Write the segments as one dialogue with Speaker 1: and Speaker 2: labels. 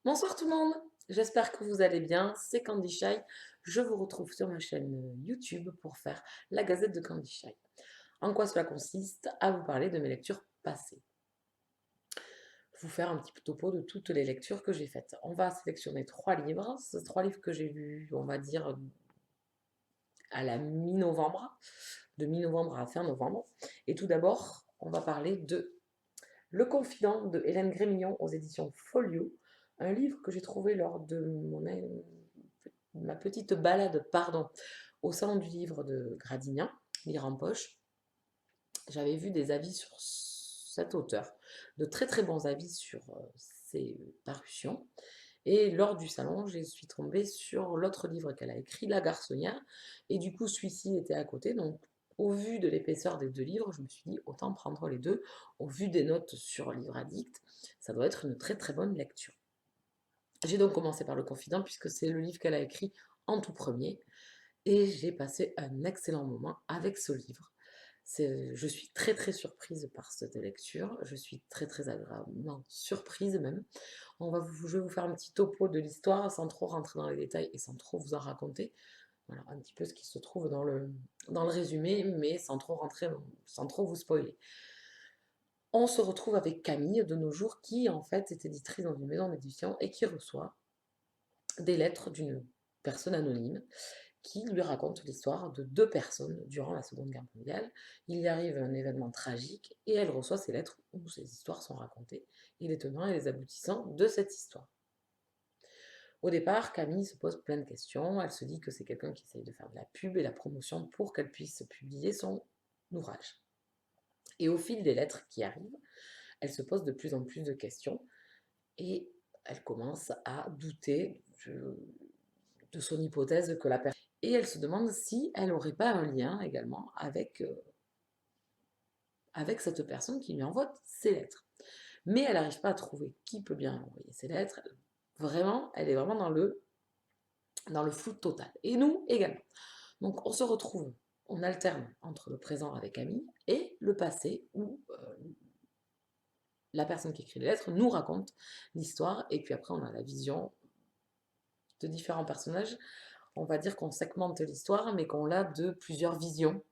Speaker 1: Bonsoir tout le monde, j'espère que vous allez bien, c'est Candy Shy. Je vous retrouve sur ma chaîne YouTube pour faire la Gazette de Candy Shy. En quoi cela consiste? À vous parler de mes lectures passées. Vous faire un petit topo de toutes les lectures que j'ai faites. On va sélectionner 3 livres, ces 3 livres que j'ai lus, on va dire, à la mi-novembre, de mi-novembre à fin novembre. Et tout d'abord, on va parler de Le Confident de Hélène Grémillon aux éditions Folio, un livre que j'ai trouvé lors de ma petite balade au salon du livre de Gradignan, lire en poche. J'avais vu des avis sur cet auteur, de très très bons avis sur ses parutions. Et lors du salon, je suis tombée sur l'autre livre qu'elle a écrit, La Garçonnière, et du coup celui-ci était à côté, donc au vu de l'épaisseur des 2 livres, je me suis dit autant prendre les deux. Au vu des notes sur Livre Addict, ça doit être une très très bonne lecture. J'ai donc commencé par Le Confident puisque c'est le livre qu'elle a écrit en tout premier, et j'ai passé un excellent moment avec ce livre. Je suis très très surprise par cette lecture, je suis très très agréablement surprise même. Je vais vous faire un petit topo de l'histoire sans trop rentrer dans les détails et sans trop vous en raconter. Voilà, un petit peu ce qui se trouve dans le résumé, mais sans trop rentrer, sans trop vous spoiler. On se retrouve avec Camille de nos jours qui en fait est éditrice dans une maison d'édition et qui reçoit des lettres d'une personne anonyme qui lui raconte l'histoire de 2 personnes durant la Seconde Guerre mondiale. Il y arrive un événement tragique et elle reçoit ces lettres où ces histoires sont racontées et les tenants et les aboutissants de cette histoire. Au départ, Camille se pose plein de questions. Elle se dit que c'est quelqu'un qui essaye de faire de la pub et la promotion pour qu'elle puisse publier son ouvrage. Et au fil des lettres qui arrivent, elle se pose de plus en plus de questions et elle commence à douter de son hypothèse que la personne... Et elle se demande si elle n'aurait pas un lien également avec cette personne qui lui envoie ces lettres. Mais elle n'arrive pas à trouver qui peut bien envoyer ces lettres. Vraiment, elle est vraiment dans le flou total. Et nous également. Donc on se retrouve, on alterne entre le présent avec Camille et le passé où la personne qui écrit les lettres nous raconte l'histoire et puis après on a la vision de différents personnages. On va dire qu'on segmente l'histoire mais qu'on l'a de plusieurs visions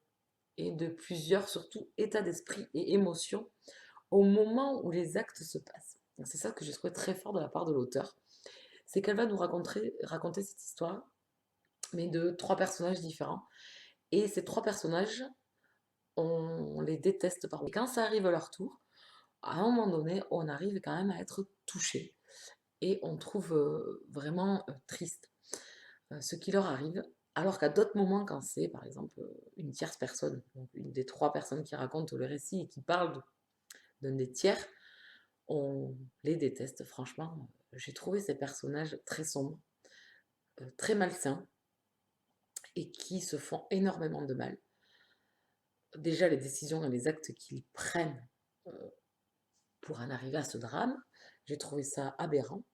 Speaker 1: et de plusieurs surtout états d'esprit et émotions au moment où les actes se passent. C'est ça que j'ai trouvé très fort de la part de l'auteur, c'est qu'elle va nous raconter cette histoire mais de 3 personnages différents. Et ces 3 personnages, on les déteste parfois. Et quand ça arrive à leur tour, à un moment donné, on arrive quand même à être touché. Et on trouve vraiment triste ce qui leur arrive. Alors qu'à d'autres moments, quand c'est par exemple une tierce personne, donc une des 3 personnes qui racontent le récit et qui parle d'un des tiers, on les déteste. Franchement, j'ai trouvé ces personnages très sombres, très malsains et qui se font énormément de mal. Déjà, les décisions et les actes qu'ils prennent pour en arriver à ce drame, j'ai trouvé ça aberrant.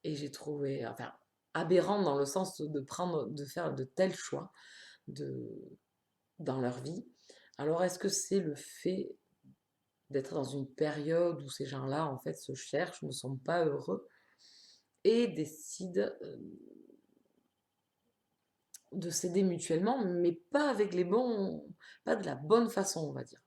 Speaker 1: Et j'ai trouvé, enfin, aberrant dans le sens de faire de tels choix de, dans leur vie. Alors, est-ce que c'est le fait d'être dans une période où ces gens-là, en fait, se cherchent, ne sont pas heureux et décident de s'aider mutuellement, mais pas avec pas de la bonne façon, on va dire.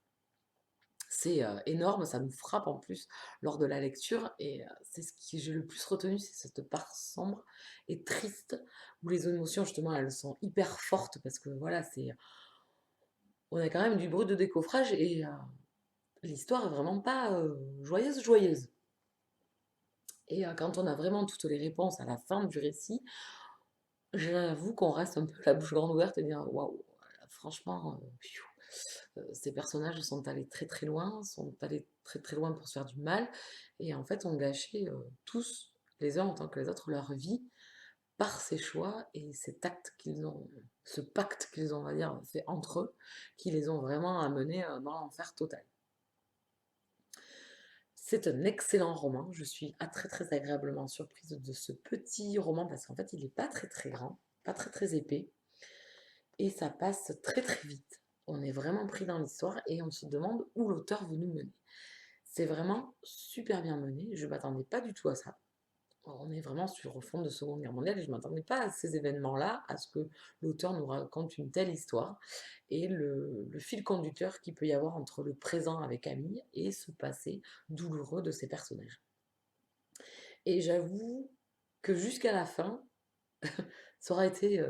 Speaker 1: C'est énorme, ça nous frappe en plus lors de la lecture et c'est ce que j'ai le plus retenu, c'est cette part sombre et triste où les émotions justement elles sont hyper fortes parce que voilà, on a quand même du bruit de décoffrage et l'histoire est vraiment pas joyeuse. Et quand on a vraiment toutes les réponses à la fin du récit, j'avoue qu'on reste un peu la bouche grande ouverte et dire waouh, franchement, ces personnages sont allés très très loin, sont allés très très loin pour se faire du mal, et en fait ont gâché tous, les uns en tant que les autres, leur vie par ces choix et cet acte qu'ils ont, ce pacte qu'ils ont, on va dire, fait entre eux, qui les ont vraiment amenés dans l'enfer total. C'est un excellent roman, je suis très très agréablement surprise de ce petit roman parce qu'en fait il n'est pas très très grand, pas très très épais, et ça passe très très vite. On est vraiment pris dans l'histoire et on se demande où l'auteur veut nous mener. C'est vraiment super bien mené, je ne m'attendais pas du tout à ça. On est vraiment sur le fond de Seconde Guerre mondiale et je ne m'attendais pas à ces événements-là, à ce que l'auteur nous raconte une telle histoire et le fil conducteur qu'il peut y avoir entre le présent avec Camille et ce passé douloureux de ces personnages. Et j'avoue que jusqu'à la fin, ça aura été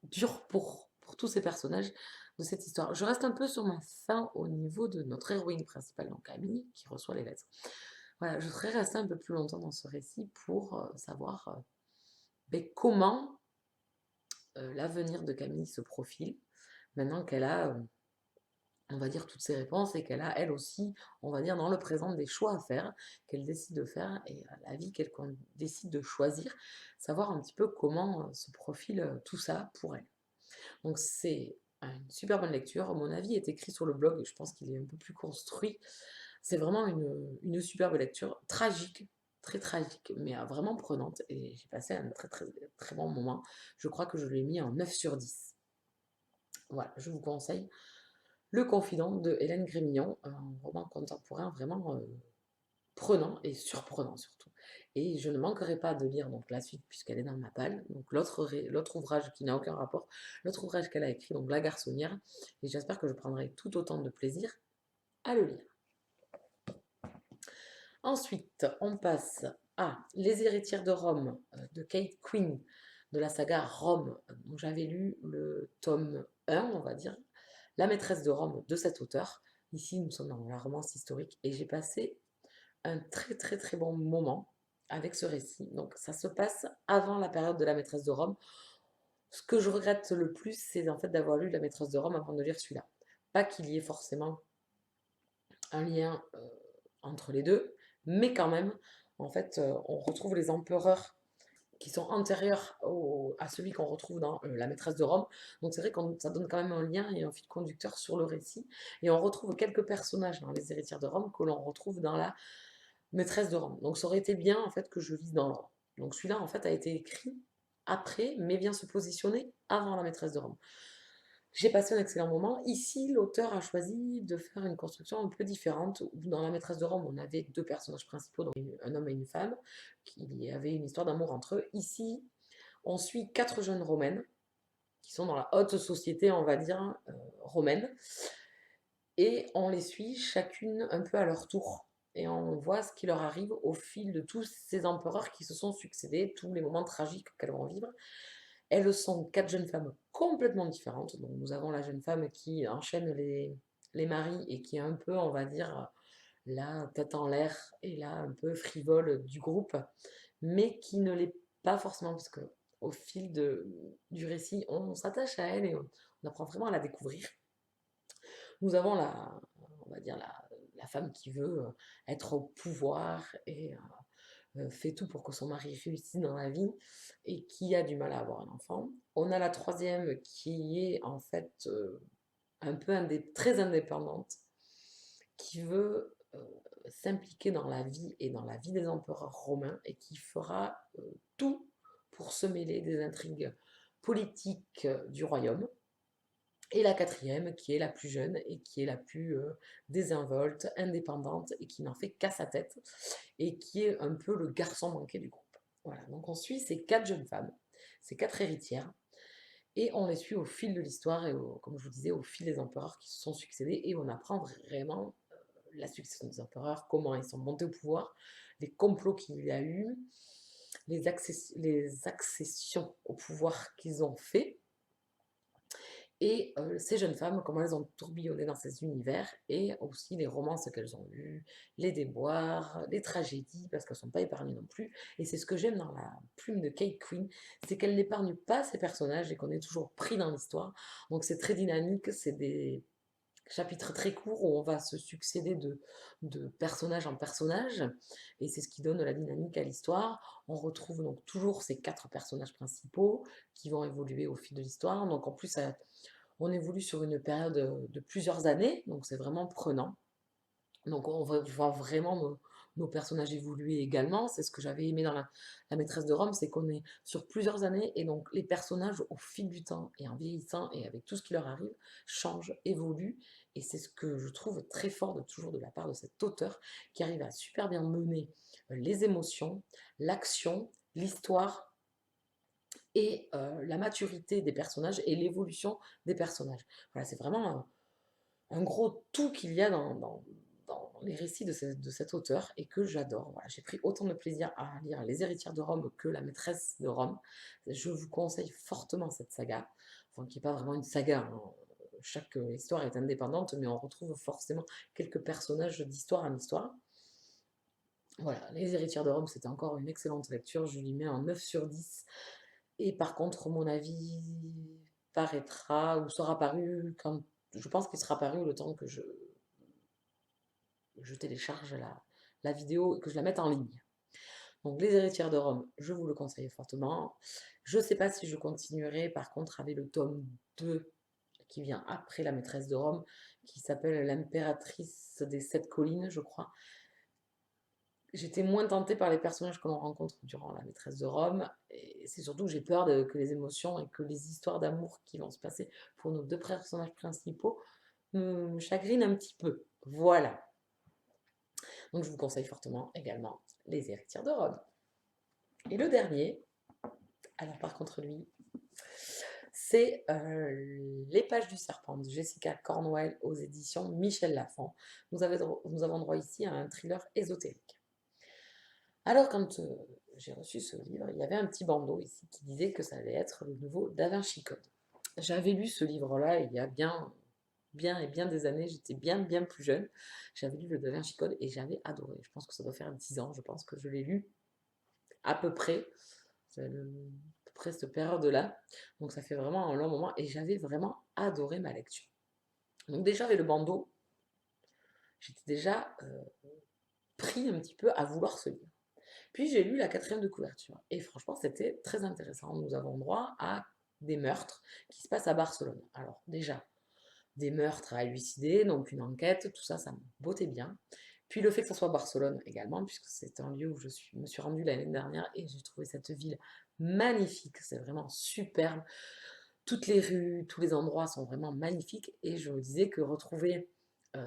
Speaker 1: dur pour tous ces personnages de cette histoire. Je reste un peu sur ma fin au niveau de notre héroïne principale, donc Camille, qui reçoit les lettres. Voilà, je serais restée un peu plus longtemps dans ce récit pour savoir comment l'avenir de Camille se profile, maintenant qu'elle a, on va dire, toutes ses réponses et qu'elle a, elle aussi, on va dire, dans le présent, des choix à faire, qu'elle décide de faire, et la vie qu'elle décide de choisir, savoir un petit peu comment se profile tout ça pour elle. Donc c'est une super bonne lecture. Mon avis est écrit sur le blog, je pense qu'il est un peu plus construit. C'est vraiment une superbe lecture, tragique, très tragique, mais vraiment prenante. Et j'ai passé un très très très bon moment. Je crois que je l'ai mis en 9 sur 10. Voilà, je vous conseille Le Confident de Hélène Grémillon, un roman contemporain vraiment prenant et surprenant surtout. Et je ne manquerai pas de lire donc la suite puisqu'elle est dans ma palle. Donc l'autre ouvrage qui n'a aucun rapport, l'autre ouvrage qu'elle a écrit, donc La Garçonnière. Et j'espère que je prendrai tout autant de plaisir à le lire. Ensuite, on passe à Les héritières de Rome de Kate Quinn de la saga Rome. Donc j'avais lu le tome 1, on va dire, La maîtresse de Rome de cet auteur. Ici, nous sommes dans la romance historique et j'ai passé un très très très bon moment avec ce récit. Donc ça se passe avant la période de la maîtresse de Rome. Ce que je regrette le plus, c'est en fait d'avoir lu la maîtresse de Rome avant de lire celui-là. Pas qu'il y ait forcément un lien entre les deux, mais quand même, en fait, on retrouve les empereurs qui sont antérieurs à celui qu'on retrouve dans La maîtresse de Rome. Donc c'est vrai que ça donne quand même un lien et un fil conducteur sur le récit. Et on retrouve quelques personnages dans Les héritières de Rome que l'on retrouve dans La maîtresse de Rome. Donc ça aurait été bien en fait que je lise dans l'ordre. Donc celui-là en fait a été écrit après, mais vient se positionner avant La maîtresse de Rome. J'ai passé un excellent moment. Ici, l'auteur a choisi de faire une construction un peu différente. Dans La maîtresse de Rome, on avait deux personnages principaux, donc un homme et une femme, qui avaient une histoire d'amour entre eux. Ici, on suit quatre jeunes romaines qui sont dans la haute société, on va dire, romaine. Et on les suit chacune un peu à leur tour. Et on voit ce qui leur arrive au fil de tous ces empereurs qui se sont succédés, tous les moments tragiques qu'elles vont vivre. Elles sont quatre jeunes femmes complètement différentes. Donc nous avons la jeune femme qui enchaîne les maris et qui est un peu, on va dire, la tête en l'air et là un peu frivole du groupe, mais qui ne l'est pas forcément parce que au fil du récit, on s'attache à elle et on apprend vraiment à la découvrir. Nous avons on va dire la femme qui veut être au pouvoir et fait tout pour que son mari réussisse dans la vie et qui a du mal à avoir un enfant. On a la troisième qui est en fait un peu très indépendante, qui veut s'impliquer dans la vie et dans la vie des empereurs romains et qui fera tout pour se mêler des intrigues politiques du royaume. Et la quatrième, qui est la plus jeune et qui est la plus désinvolte, indépendante et qui n'en fait qu'à sa tête et qui est un peu le garçon manqué du groupe. Voilà, donc on suit ces quatre jeunes femmes, ces quatre héritières, et on les suit au fil de l'histoire et, comme je vous disais, au fil des empereurs qui se sont succédés et on apprend vraiment la succession des empereurs, comment ils sont montés au pouvoir, les complots qu'il y a eu, les accessions au pouvoir qu'ils ont fait et ces jeunes femmes, comment elles ont tourbillonné dans ces univers, et aussi les romances qu'elles ont eues, les déboires, les tragédies, parce qu'elles ne sont pas épargnées non plus. Et c'est ce que j'aime dans la plume de Kate Quinn, c'est qu'elle n'épargne pas ses personnages et qu'on est toujours pris dans l'histoire. Donc c'est très dynamique, c'est des chapitres très courts où on va se succéder de personnage en personnage, et c'est ce qui donne la dynamique à l'histoire. On retrouve donc toujours ces quatre personnages principaux qui vont évoluer au fil de l'histoire. Donc en plus, on évolue sur une période de plusieurs années, donc c'est vraiment prenant. Donc on va vraiment nos personnages évoluaient également. C'est ce que j'avais aimé dans la maîtresse de Rome, c'est qu'on est sur plusieurs années et donc les personnages au fil du temps et en vieillissant et avec tout ce qui leur arrive, changent, évoluent et c'est ce que je trouve très fort toujours de la part de cet auteur qui arrive à super bien mener les émotions, l'action, l'histoire et la maturité des personnages et l'évolution des personnages. Voilà, c'est vraiment un gros tout qu'il y a dans les récits de cet auteur et que j'adore. Voilà, j'ai pris autant de plaisir à lire Les Héritières de Rome que La Maîtresse de Rome. Je vous conseille fortement cette saga, enfin qui n'est pas vraiment une saga, hein. Chaque histoire est indépendante, mais on retrouve forcément quelques personnages d'histoire en histoire. Voilà, Les Héritières de Rome, c'était encore une excellente lecture, je lui mets un 9 sur 10. Et par contre, mon avis paraîtra ou sera paru quand je pense qu'il sera paru le temps que je télécharge la vidéo et que je la mette en ligne. Donc, Les Héritières de Rome, je vous le conseille fortement. Je ne sais pas si je continuerai par contre avec le tome 2 qui vient après La Maîtresse de Rome, qui s'appelle L'impératrice des Sept Collines, je crois. J'étais moins tentée par les personnages que l'on rencontre durant La Maîtresse de Rome, et c'est surtout que j'ai peur que les émotions et que les histoires d'amour qui vont se passer pour nos deux personnages principaux me chagrinent un petit peu. Voilà. Donc je vous conseille fortement également Les Héritières de Rome. Et le dernier, alors par contre lui, c'est Les Pages du Serpent de Jessica Cornwell aux éditions Michel Lafon. Nous avons droit ici à un thriller ésotérique. Alors quand j'ai reçu ce livre, il y avait un petit bandeau ici qui disait que ça allait être le nouveau Da Vinci Code. J'avais lu ce livre-là il y a bien des années, j'étais bien plus jeune. J'avais lu le Da Vinci Code et j'avais adoré. Je pense que ça doit faire 10 ans, je pense que je l'ai lu à peu près, à peu près cette période-là. Donc ça fait vraiment un long moment et j'avais vraiment adoré ma lecture. Donc déjà avec le bandeau, j'étais déjà pris un petit peu à vouloir ce livre. Puis j'ai lu la quatrième de couverture et franchement c'était très intéressant. Nous avons droit à des meurtres qui se passent à Barcelone. Alors déjà, des meurtres à élucider, donc une enquête, tout ça, ça me bottait bien. Puis le fait que ça soit Barcelone également, puisque c'est un lieu où me suis rendue l'année dernière et j'ai trouvé cette ville magnifique, c'est vraiment superbe. Toutes les rues, tous les endroits sont vraiment magnifiques et je me disais que retrouver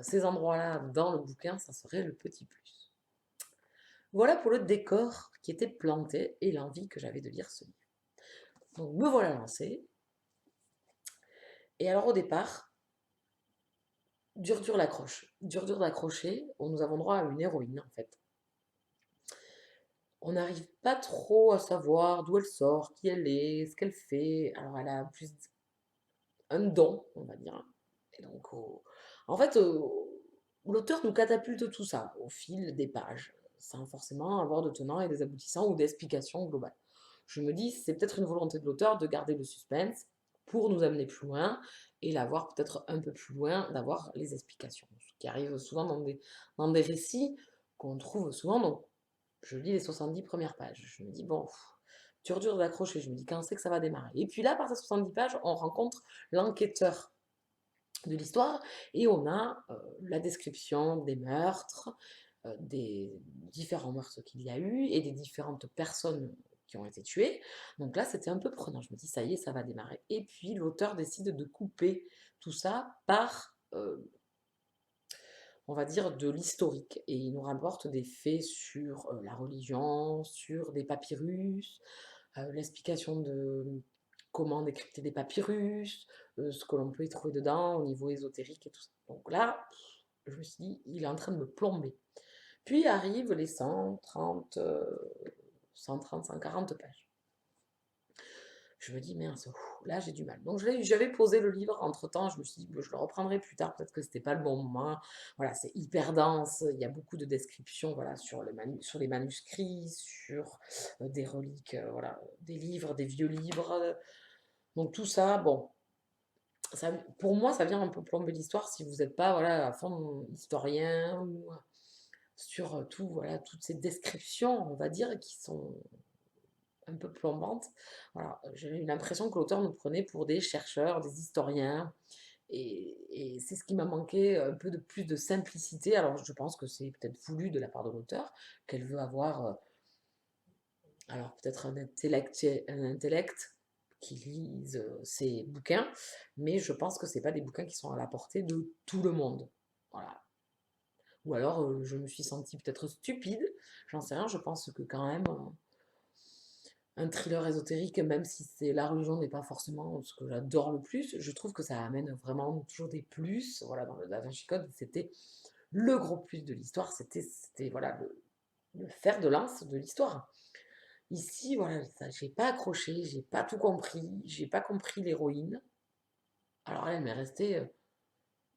Speaker 1: ces endroits-là dans le bouquin, ça serait le petit plus. Voilà pour le décor qui était planté et l'envie que j'avais de lire ce livre. Donc me voilà lancée. Et alors au départ, dur d'accrocher, nous avons droit à une héroïne en fait. On n'arrive pas trop à savoir d'où elle sort, qui elle est, ce qu'elle fait. Alors elle a plus un don, on va dire. Et donc, en fait, l'auteur nous catapulte tout ça au fil des pages, sans forcément avoir de tenants et des aboutissants ou d'explications globales. Je me dis, c'est peut-être une volonté de l'auteur de garder le suspense pour nous amener plus loin et l'avoir peut-être un peu plus loin, d'avoir les explications. Ce qui arrive souvent dans des récits qu'on trouve souvent. Donc, je lis les 70 premières pages. Je me dis, bon, dur d'accrocher. Je me dis, quand c'est que ça va démarrer? Et puis là, par ces 70 pages, on rencontre l'enquêteur de l'histoire et on a la description des meurtres, des différents meurtres qu'il y a eu et des différentes personnes qui ont été tuées. Donc là, c'était un peu prenant. Je me dis, ça y est, ça va démarrer. Et puis l'auteur décide de couper tout ça par, on va dire, de l'historique. Et il nous rapporte des faits sur la religion, sur des papyrus, l'explication de comment décrypter des papyrus, ce que l'on peut y trouver dedans au niveau ésotérique et tout ça. Donc là, je me suis dit, il est en train de me plomber. Puis arrivent les 140 pages. Je me dis, mince, là j'ai du mal. Donc j'avais posé le livre entre-temps, je me suis dit, je le reprendrai plus tard, peut-être que c'était pas le bon moment. Voilà, c'est hyper dense, il y a beaucoup de descriptions voilà, sur les manuscrits, sur des reliques, voilà, des livres, des vieux livres. Donc tout ça, bon, ça, pour moi, ça vient un peu plomber l'histoire si vous n'êtes pas voilà, à fond historien ou sur tout, voilà, toutes ces descriptions, on va dire, qui sont un peu plombantes. Voilà, j'ai eu l'impression que l'auteur nous prenait pour des chercheurs, des historiens, Et c'est ce qui m'a manqué, un peu de plus de simplicité. Alors je pense que c'est peut-être voulu de la part de l'auteur, qu'elle veut avoir, alors peut-être un intellect qui lise, ses bouquins, mais je pense que c'est pas des bouquins qui sont à la portée de tout le monde. Voilà. Ou alors, je me suis sentie peut-être stupide, j'en sais rien. Je pense que quand même, un thriller ésotérique, même si c'est la religion n'est pas forcément ce que j'adore le plus, je trouve que ça amène vraiment toujours des plus. Voilà, dans le Da Vinci Code, c'était le gros plus de l'histoire, c'était voilà, le fer de lance de l'histoire. Ici, voilà, ça, j'ai pas accroché, j'ai pas tout compris, j'ai pas compris l'héroïne. Alors elle m'est restée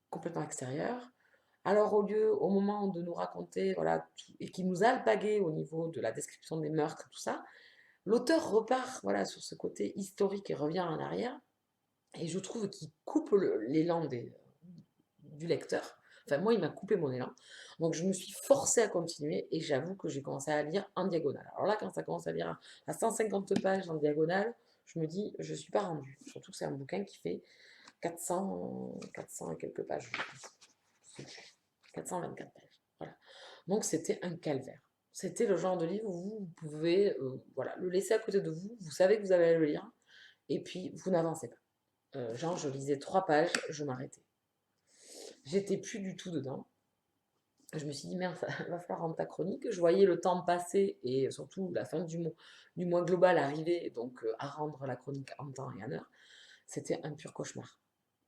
Speaker 1: complètement extérieure. Alors au moment de nous raconter, voilà, et qui nous a alpagué au niveau de la description des meurtres et tout ça, l'auteur repart, voilà, sur ce côté historique et revient en arrière. Et je trouve qu'il coupe l'élan du lecteur. Enfin, moi, il m'a coupé mon élan. Donc, je me suis forcée à continuer et j'avoue que j'ai commencé à lire en diagonale. Alors là, quand ça commence à lire à 150 pages en diagonale, je me dis, je ne suis pas rendue. Surtout que c'est un bouquin qui fait 400 et quelques pages, je pense. 424 pages. Voilà. Donc, c'était un calvaire. C'était le genre de livre où vous pouvez voilà, le laisser à côté de vous. Vous savez que vous allez le lire. Et puis, vous n'avancez pas. Genre, je lisais 3 pages, je m'arrêtais. J'étais plus du tout dedans. Je me suis dit, merde, ça va falloir rendre ta chronique. Je voyais le temps passer et surtout la fin du mois global arriver, donc à rendre la chronique en temps et en heure. C'était un pur cauchemar.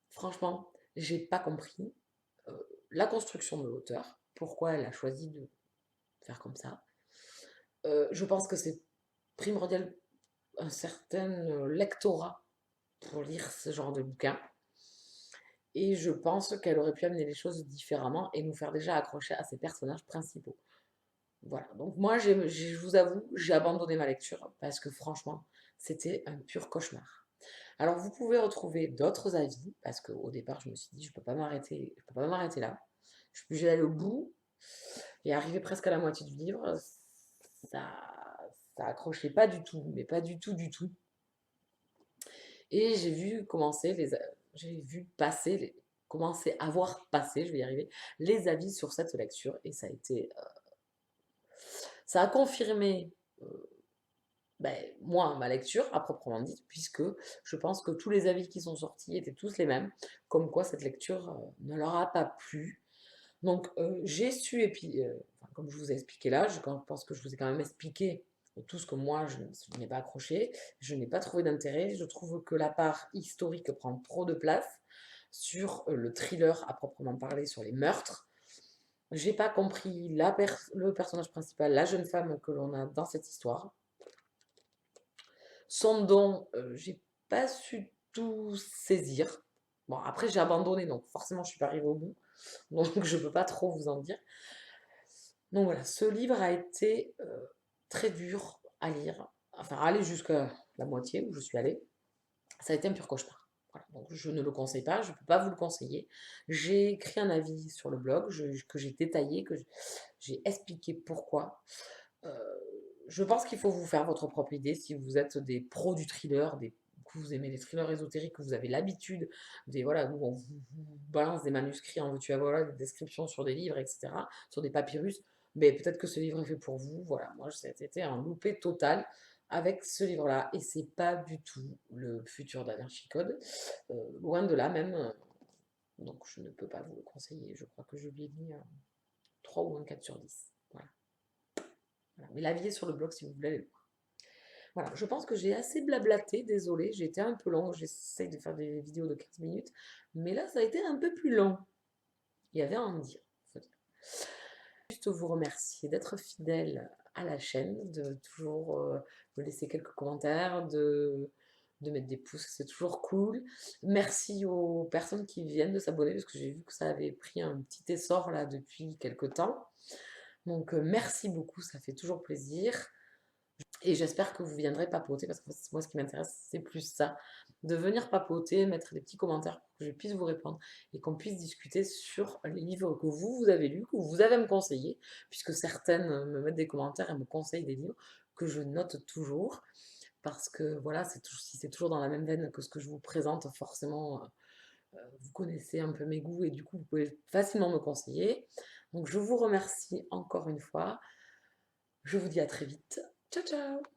Speaker 1: Franchement, j'ai pas compris euh, la construction de l'auteur, pourquoi elle a choisi de faire comme ça. Je pense que c'est primordial un certain lectorat pour lire ce genre de bouquin. Et je pense qu'elle aurait pu amener les choses différemment et nous faire déjà accrocher à ses personnages principaux. Voilà, donc moi, je vous avoue, j'ai abandonné ma lecture parce que franchement, c'était un pur cauchemar. Alors, vous pouvez retrouver d'autres avis parce qu'au départ, je me suis dit, je peux pas m'arrêter là. Je suis obligée d'aller au bout et arriver presque à la moitié du livre, ça, ça accrochait pas du tout, mais pas du tout, du tout. Et j'ai vu passer, commencer à voir passer, je vais y arriver, les avis sur cette lecture. Et ça a confirmé, ben, moi, ma lecture, à proprement dit, puisque je pense que tous les avis qui sont sortis étaient tous les mêmes, comme quoi cette lecture ne leur a pas plu. Donc, j'ai su, et puis, enfin, comme je vous ai expliqué là, je pense que je vous ai quand même expliqué tout ce que moi, je n'ai pas accroché, je n'ai pas trouvé d'intérêt. Je trouve que la part historique prend trop de place sur le thriller à proprement parler, sur les meurtres. J'ai pas compris le personnage principal, la jeune femme que l'on a dans cette histoire. Son don, j'ai pas su tout saisir. Bon, après, j'ai abandonné, donc forcément, je suis pas arrivée au bout. Donc, je peux pas trop vous en dire. Donc voilà, ce livre a été très dur à lire, enfin à aller jusqu'à la moitié où je suis allée. Ça a été un pur cauchemar. Voilà, donc je ne le conseille pas, je ne peux pas vous le conseiller. J'ai écrit un avis sur le blog que j'ai détaillé, j'ai expliqué pourquoi. Euh, je pense qu'il faut vous faire votre propre idée si vous êtes des pros du thriller, que vous aimez les thrillers ésotériques, que vous avez l'habitude voilà, où on vous balance des manuscrits en veux-tu voilà, des descriptions sur des livres, etc., sur des papyrus. Mais peut-être que ce livre est fait pour vous. Voilà, moi c'était un loupé total avec ce livre-là et c'est pas du tout le futur Da Vinci Code, loin de là même. Donc je ne peux pas vous le conseiller. Je crois que je lui ai mis 3 ou un 4 sur 10. Voilà. Voilà. Mais l'avis est sur le blog si vous voulez aller le voir. Voilà, je pense que j'ai assez blablaté, désolée, j'ai été un peu long, j'essaye de faire des vidéos de 15 minutes, mais là ça a été un peu plus long. Il y avait à en dire, faut dire. Juste vous remercier d'être fidèle à la chaîne, de toujours me laisser quelques commentaires, de mettre des pouces, c'est toujours cool. Merci aux personnes qui viennent de s'abonner, parce que j'ai vu que ça avait pris un petit essor là depuis quelques temps. Donc merci beaucoup, ça fait toujours plaisir. Et j'espère que vous viendrez papoter, parce que moi, ce qui m'intéresse, c'est plus ça. De venir papoter, mettre des petits commentaires pour que je puisse vous répondre et qu'on puisse discuter sur les livres que vous avez lus, que vous avez à me conseiller, puisque certaines me mettent des commentaires et me conseillent des livres que je note toujours. Parce que voilà, si c'est toujours dans la même veine que ce que je vous présente, forcément, vous connaissez un peu mes goûts et du coup, vous pouvez facilement me conseiller. Donc je vous remercie encore une fois. Je vous dis à très vite. Ciao, ciao!